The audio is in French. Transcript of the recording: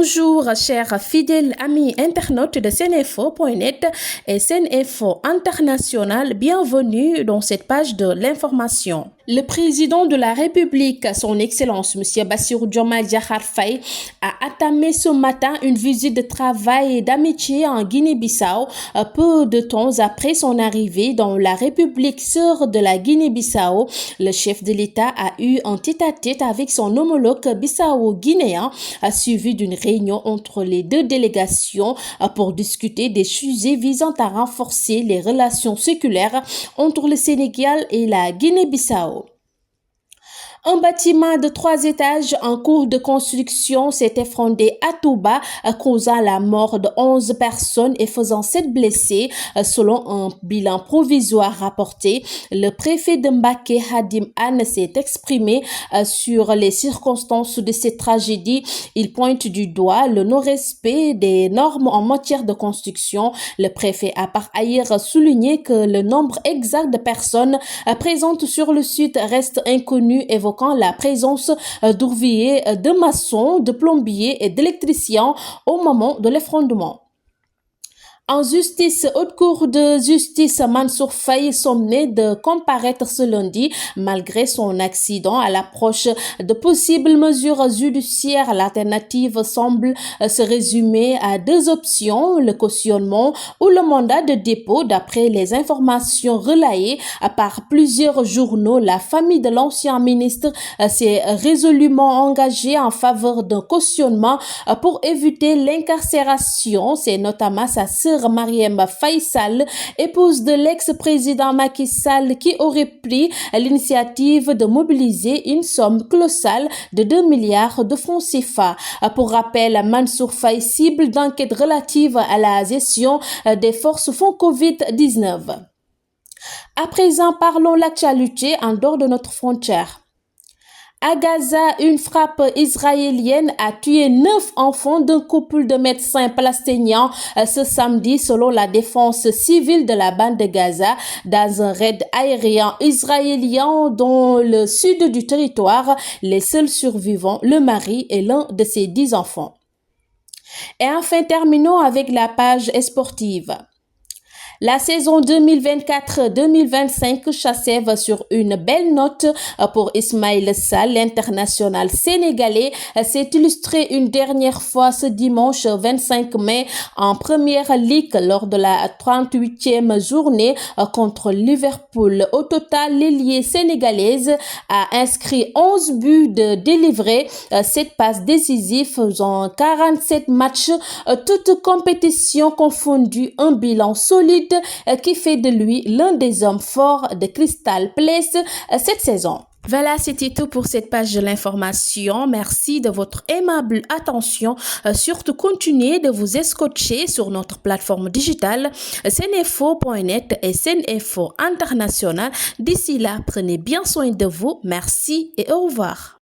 Bonjour, chers fidèles amis internautes de Seneinfo.net et Seneinfo International. Bienvenue dans cette page de l'information. Le président de la République, son Excellence, M. Bassirou Diomaye Diakhar Faye, a entamé ce matin une visite de travail et d'amitié en Guinée-Bissau, peu de temps après son arrivée dans la République sœur de la Guinée-Bissau. Le chef de l'État a eu un tête-à-tête avec son homologue bissau-guinéen, suivi d'une réunion entre les deux délégations pour discuter des sujets visant à renforcer les relations séculaires entre le Sénégal et la Guinée-Bissau. Un bâtiment de 3 étages en cours de construction s'est effondré à Touba, causant la mort de 11 personnes et faisant 7 blessés, selon un bilan provisoire rapporté. Le préfet de Mbacké, Hadim Anne, s'est exprimé sur les circonstances de cette tragédie. Il pointe du doigt le non-respect des normes en matière de construction. Le préfet a par ailleurs souligné que le nombre exact de personnes présentes sur le site reste inconnu, évoquant la présence d'ouvriers, de maçons, de plombiers et d'électriciens au moment de l'effondrement. En justice, haute cour de justice, Mansour Faye sommé de comparaître ce lundi malgré son accident. À l'approche de possibles mesures judiciaires, l'alternative semble se résumer à 2 options, le cautionnement ou le mandat de dépôt. D'après les informations relayées par plusieurs journaux, la famille de l'ancien ministre s'est résolument engagée en faveur d'un cautionnement pour éviter l'incarcération. C'est notamment sa sœur Marième Faye Sall, épouse de l'ex-président Macky Sall, qui aurait pris l'initiative de mobiliser une somme colossale de 2 milliards de francs CFA. Pour rappel, Mansour Faye cible d'enquête relative à la gestion des forces fonds Covid-19. À présent, parlons l'actualité en dehors de notre frontière. À Gaza, une frappe israélienne a tué 9 enfants d'un couple de médecins palestiniens ce samedi, selon la défense civile de la bande de Gaza, dans un raid aérien israélien dans le sud du territoire. Les seuls survivants, le mari et l'un de ses 10 enfants. Et enfin, terminons avec la page sportive. La saison 2024-2025 s'achève sur une belle note pour Ismaïla Sarr. L'international sénégalais s'est illustré une dernière fois ce dimanche 25 mai en Première Ligue lors de la 38e journée contre Liverpool. Au total, l'ailier sénégalaise a inscrit 11 buts de délivrés, 7 passes décisives en 47 matchs, toutes compétitions confondues, un bilan solide qui fait de lui l'un des hommes forts de Crystal Palace cette saison. Voilà, c'était tout pour cette page de l'information. Merci de votre aimable attention. Surtout, continuez de vous escotcher sur notre plateforme digitale Seneinfo.net et Seneinfo International. D'ici là, prenez bien soin de vous. Merci et au revoir.